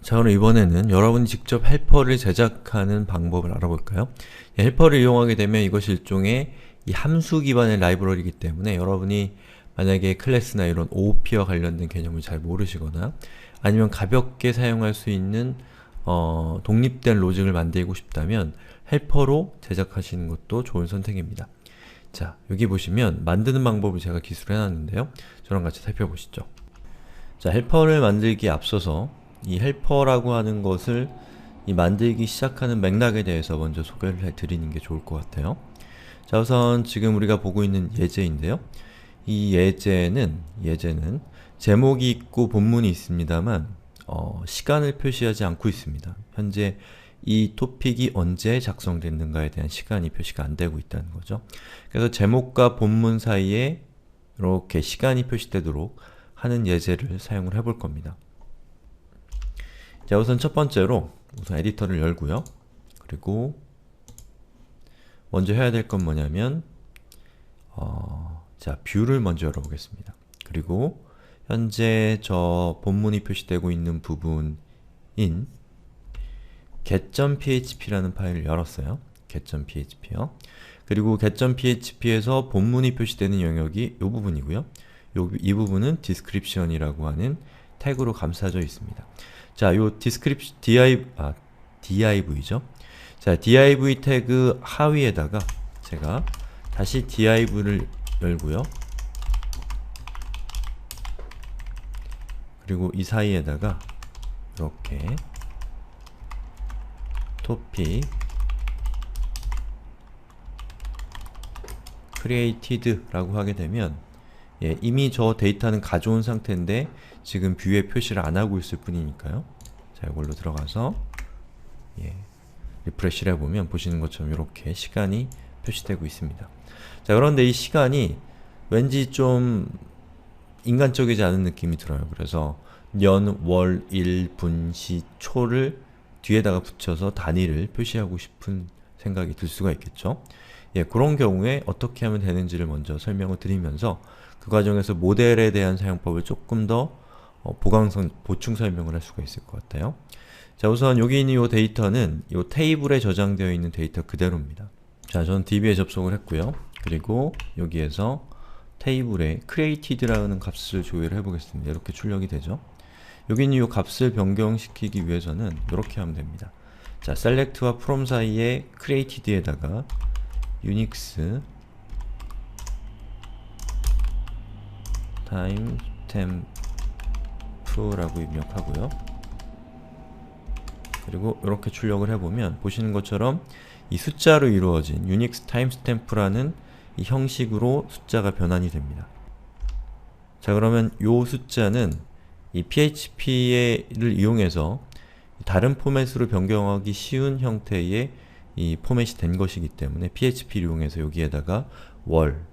자, 그럼 이번에는 여러분이 직접 헬퍼를 제작하는 방법을 알아볼까요? 헬퍼를 이용하게 되면 이것이 일종의 이 함수 기반의 라이브러리이기 때문에 여러분이 만약에 클래스나 이런 OOP와 관련된 개념을 잘 모르시거나 아니면 가볍게 사용할 수 있는 독립된 로직을 만들고 싶다면 헬퍼로 제작하시는 것도 좋은 선택입니다. 자, 여기 보시면 만드는 방법을 제가 기술해 놨는데요. 저랑 같이 살펴보시죠. 자, 헬퍼를 만들기에 앞서서 이 헬퍼라고 하는 것을 이 만들기 시작하는 맥락에 대해서 먼저 소개를 해드리는 게 좋을 것 같아요. 자, 우선 지금 우리가 보고 있는 예제인데요. 이 예제는 제목이 있고 본문이 있습니다만 시간을 표시하지 않고 있습니다. 현재 이 토픽이 언제 작성됐는가에 대한 시간이 표시가 안 되고 있다는 거죠. 그래서 제목과 본문 사이에 이렇게 시간이 표시되도록 하는 예제를 사용을 해볼 겁니다. 자, 우선 첫 번째로 우선 에디터를 열고요. 그리고 먼저 해야 될 건 뭐냐면 자, 뷰를 먼저 열어보겠습니다. 그리고 현재 저 본문이 표시되고 있는 부분인 get.php라는 파일을 열었어요. get.php요. 그리고 get.php에서 본문이 표시되는 영역이 이 부분이고요. 이 부분은 description이라고 하는 태그로 감싸져 있습니다. 자, 요 div죠. 자, div 태그 하위에다가 제가 다시 div를 열고요. 그리고 이 사이에다가 이렇게 topic created라고 하게 되면 이미 저 데이터는 가져온 상태인데 지금 뷰에 표시를 안 하고 있을 뿐이니까요. 자, 이걸로 들어가서 리프레시를 해보면 보시는 것처럼 이렇게 시간이 표시되고 있습니다. 자, 그런데 이 시간이 왠지 좀 인간적이지 않은 느낌이 들어요. 그래서 년, 월, 일, 분, 시, 초를 뒤에다가 붙여서 단위를 표시하고 싶은 생각이 들 수가 있겠죠. 그런 경우에 어떻게 하면 되는지를 먼저 설명을 드리면서 그 과정에서 모델에 대한 사용법을 조금 더 보충 설명을 할 수가 있을 것 같아요. 자, 우선 여기 있는 이 데이터는 이 테이블에 저장되어 있는 데이터 그대로입니다. 자, 저는 db에 접속을 했고요. 그리고 여기에서 테이블에 created라는 값을 조회를 해보겠습니다. 이렇게 출력이 되죠. 여기 있는 이 값을 변경시키기 위해서는 이렇게 하면 됩니다. 자, select와 from 사이에 created에다가 unix timestamp라고 입력하고요. 그리고 이렇게 출력을 해보면 보시는 것처럼 이 숫자로 이루어진 unix timestamp라는 이 형식으로 숫자가 변환이 됩니다. 자, 그러면 이 숫자는 이 php를 이용해서 다른 포맷으로 변경하기 쉬운 형태의 이 포맷이 된 것이기 때문에 php를 이용해서 여기에다가 월,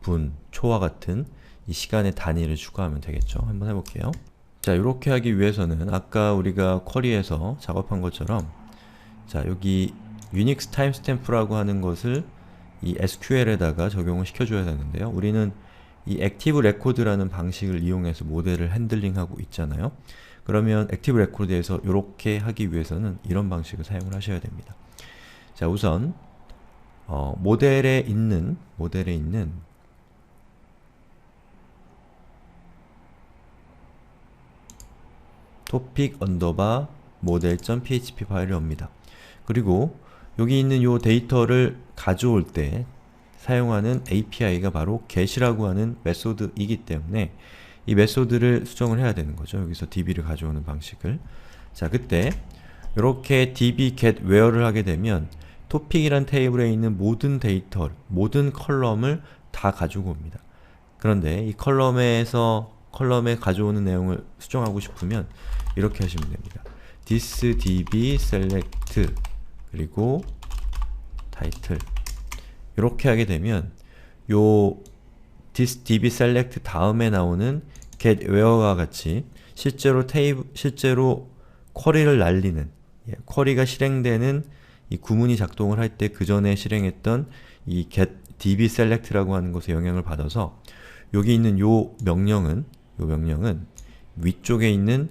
분, 초와 같은 이 시간의 단위를 추가하면 되겠죠. 한번 해볼게요. 자, 이렇게 하기 위해서는 아까 우리가 쿼리에서 작업한 것처럼 자, 여기 unix timestamp라고 하는 것을 이 SQL에다가 적용을 시켜줘야 되는데요. 우리는 이 액티브 레코드라는 방식을 이용해서 모델을 핸들링하고 있잖아요. 그러면 액티브 레코드에서 이렇게 하기 위해서는 이런 방식을 사용을 하셔야 됩니다. 자, 우선 모델에 있는 topic underbar model.php 파일을 엽니다. 그리고 여기 있는 이 데이터를 가져올 때 사용하는 API가 바로 get이라고 하는 메소드이기 때문에 이 메소드를 수정을 해야 되는 거죠. 여기서 db를 가져오는 방식을. 자, 그때 이렇게 db get where를 하게 되면 topic이란 테이블에 있는 모든 데이터, 모든 컬럼을 다 가지고 옵니다. 그런데 이 컬럼에 가져오는 내용을 수정하고 싶으면 이렇게 하시면 됩니다. this db select 그리고 title 이렇게 하게 되면 요 this db select 다음에 나오는 get where와 같이 실제로 쿼리를 날리는 쿼리가 실행되는 이 구문이 작동을 할 때 그 전에 실행했던 이 get db select라고 하는 것에 영향을 받아서 여기 있는 요 명령은 위쪽에 있는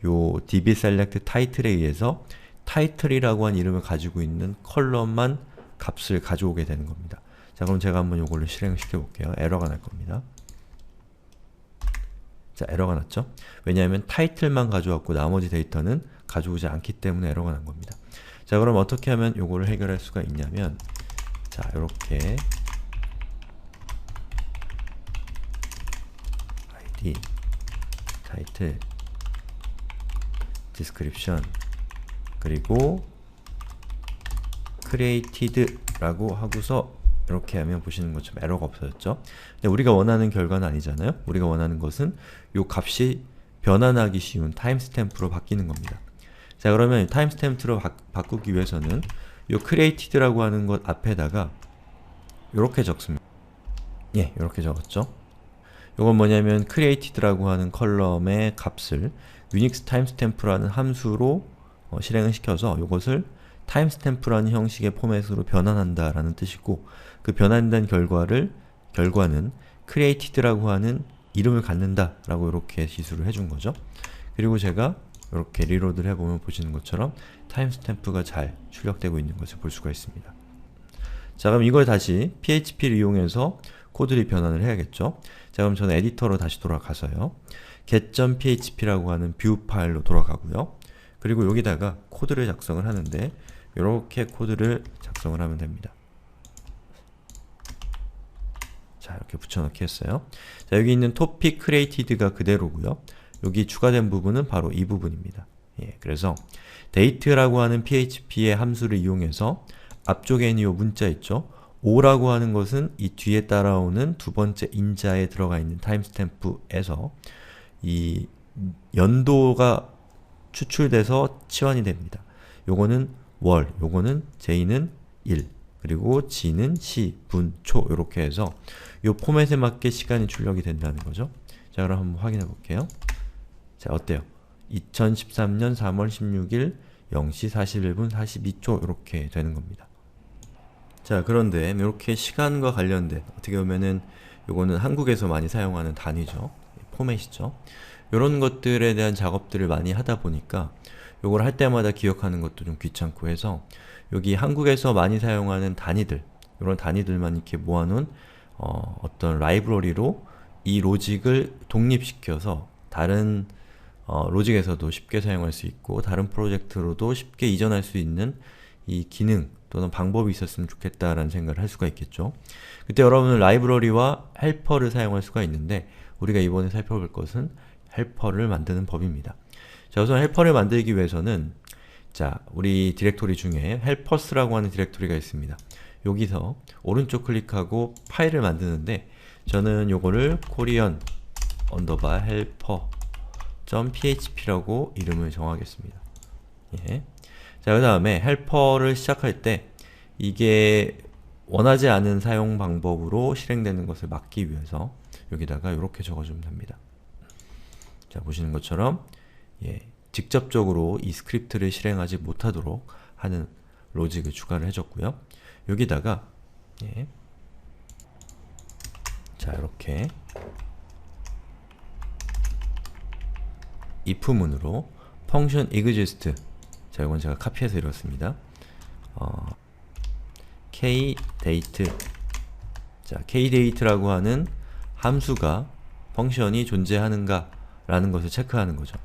요 dbSelect title에 의해서 title이라고 한 이름을 가지고 있는 컬럼만 값을 가져오게 되는 겁니다. 자, 그럼 제가 한번 요걸로 실행을 시켜볼게요. 에러가 날 겁니다. 자, 에러가 났죠? 왜냐하면 타이틀만 가져왔고 나머지 데이터는 가져오지 않기 때문에 에러가 난 겁니다. 자, 그럼 어떻게 하면 요거를 해결할 수가 있냐면, 자, 요렇게 id, 타이틀, description, 그리고 created 라고 하고서 이렇게 하면 보시는 것처럼 에러가 없어졌죠? 근데 우리가 원하는 결과는 아니잖아요? 우리가 원하는 것은 요 값이 변환하기 쉬운 타임스탬프로 바뀌는 겁니다. 자, 그러면 타임스탬프로 바꾸기 위해서는 요 created라고 하는 것 앞에다가 요렇게 적습니다. 예, 요렇게 적었죠? 요건 뭐냐면 created라고 하는 컬럼의 값을 unix timestamp라는 함수로 실행을 시켜서 요것을 timestamp라는 형식의 포맷으로 변환한다 라는 뜻이고, 그 변환된 결과는 created라고 하는 이름을 갖는다 라고 이렇게 기술을 해준 거죠. 그리고 제가 이렇게 리로드를 해보면 보시는 것처럼 timestamp가 잘 출력되고 있는 것을 볼 수가 있습니다. 자, 그럼 이걸 다시 php를 이용해서 코드를 변환을 해야겠죠. 자, 그럼 저는 에디터로 다시 돌아가서요, get.php라고 하는 뷰 파일로 돌아가고요. 그리고 여기다가 코드를 작성을 하는데 이렇게 코드를 작성을 하면 됩니다. 자, 이렇게 붙여넣기 했어요. 자, 여기 있는 topic created가 그대로고요. 여기 추가된 부분은 바로 이 부분입니다. 예, 그래서 date라고 하는 php의 함수를 이용해서 앞쪽에 있는 이 문자 있죠? 5라고 하는 것은 이 뒤에 따라오는 두 번째 인자에 들어가 있는 타임스탬프에서 이 연도가 추출돼서 치환이 됩니다. 요거는 월, 요거는 j는 1, 그리고 g는 시, 분, 초 이렇게 해서 요 포맷에 맞게 시간이 출력이 된다는 거죠. 자, 그럼 한번 확인해 볼게요. 자, 어때요? 2013년 3월 16일 0시 41분 42초 이렇게 되는 겁니다. 자, 그런데 이렇게 시간과 관련된, 어떻게 보면은 요거는 한국에서 많이 사용하는 단위죠. 포맷이죠. 요런 것들에 대한 작업들을 많이 하다 보니까 요걸 할 때마다 기억하는 것도 좀 귀찮고 해서 여기 한국에서 많이 사용하는 단위들, 요런 단위들만 이렇게 모아놓은 어떤 라이브러리로 이 로직을 독립시켜서 다른 로직에서도 쉽게 사용할 수 있고 다른 프로젝트로도 쉽게 이전할 수 있는 이 기능 또는 방법이 있었으면 좋겠다라는 생각을 할 수가 있겠죠. 그때 여러분은 라이브러리와 헬퍼를 사용할 수가 있는데 우리가 이번에 살펴볼 것은 헬퍼를 만드는 법입니다. 자, 우선 헬퍼를 만들기 위해서는, 자, 우리 디렉토리 중에 helpers라고 하는 디렉토리가 있습니다. 여기서 오른쪽 클릭하고 파일을 만드는데 저는 요거를 korean_helper.php라고 이름을 정하겠습니다. 예. 자, 그 다음에 헬퍼를 시작할 때 이게 원하지 않은 사용 방법으로 실행되는 것을 막기 위해서 여기다가 이렇게 적어주면 됩니다. 자, 보시는 것처럼 예, 직접적으로 이 스크립트를 실행하지 못하도록 하는 로직을 추가를 해줬고요. 여기다가 예, 자, 이렇게 if문으로 function exist, 자, 이건 제가 카피해서 이렇습니다. kdate, 자, kdate라고 하는 함수가 펑션이 존재하는가 라는 것을 체크하는 거죠.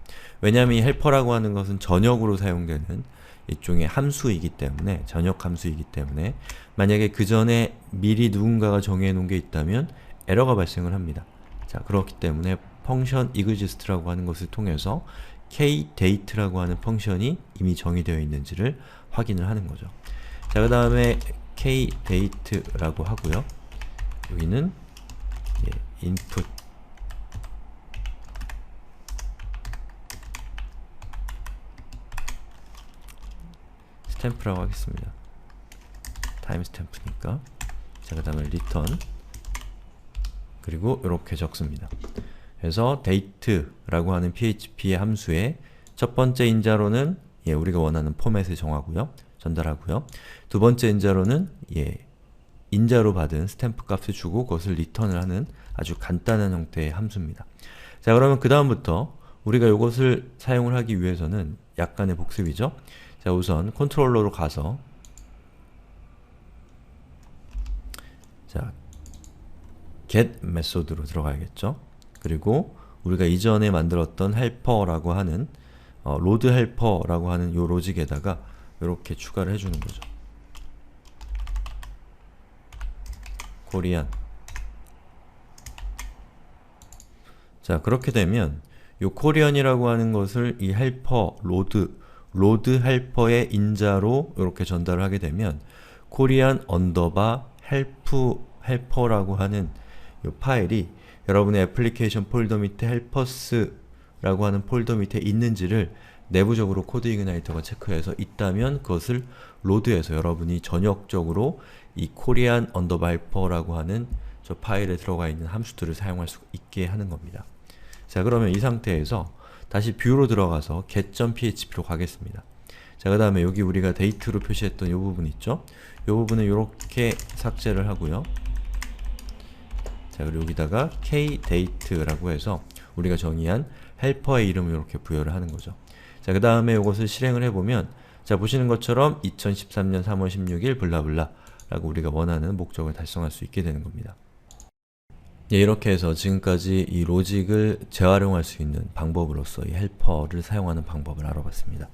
왜냐하면 이 헬퍼라고 하는 것은 전역으로 사용되는 일종의 함수이기 때문에, 전역 함수이기 때문에 만약에 그 전에 미리 누군가가 정해 놓은 게 있다면 에러가 발생을 합니다. 자, 그렇기 때문에 function exist라고 하는 것을 통해서 kdate라고 하는 펑션이 이미 정의되어 있는지를 확인을 하는 거죠. 자, 그 다음에 kdate라고 하고요. 여기는 예, input, 스탬프라고 하겠습니다. 타임 스탬프니까. 자, 그 다음에 return, 그리고 이렇게 적습니다. 그래서 date라고 하는 php의 함수의 첫 번째 인자로는 예, 우리가 원하는 포맷을 정하고요, 전달하고요. 두 번째 인자로는 예, 인자로 받은 스탬프 값을 주고 그것을 리턴을 하는 아주 간단한 형태의 함수입니다. 자, 그러면 그 다음부터 우리가 이것을 사용을 하기 위해서는 약간의 복습이죠. 자, 우선 컨트롤러로 가서 자, get 메소드로 들어가야겠죠. 그리고 우리가 이전에 만들었던 헬퍼라고 하는 로드 헬퍼라고 하는 요 로직에다가 이렇게 추가를 해주는 거죠. 코리안. 자, 그렇게 되면 요 코리안이라고 하는 것을 이 헬퍼, 로드 헬퍼의 인자로 이렇게 전달을 하게 되면 코리안 언더바 헬퍼라고 하는 이 파일이 여러분의 애플리케이션 폴더 밑에 헬퍼스라고 하는 폴더 밑에 있는지를 내부적으로 코드 이그나이터가 체크해서 있다면 그것을 로드해서 여러분이 전역적으로 이 코리안 언더바 헬퍼라고 하는 저 파일에 들어가 있는 함수들을 사용할 수 있게 하는 겁니다. 자, 그러면 이 상태에서 다시 뷰로 들어가서 get.php로 가겠습니다. 자, 그 다음에 여기 우리가 데이트로 표시했던 이 부분 있죠? 이 부분은 이렇게 삭제를 하고요. 자, 그리고 여기다가 kdate라고 해서 우리가 정의한 헬퍼의 이름을 이렇게 부여를 하는 거죠. 자, 그 다음에 이것을 실행을 해보면 자, 보시는 것처럼 2013년 3월 16일 블라블라 라고 우리가 원하는 목적을 달성할 수 있게 되는 겁니다. 예, 이렇게 해서 지금까지 이 로직을 재활용할 수 있는 방법으로서 이 헬퍼를 사용하는 방법을 알아봤습니다.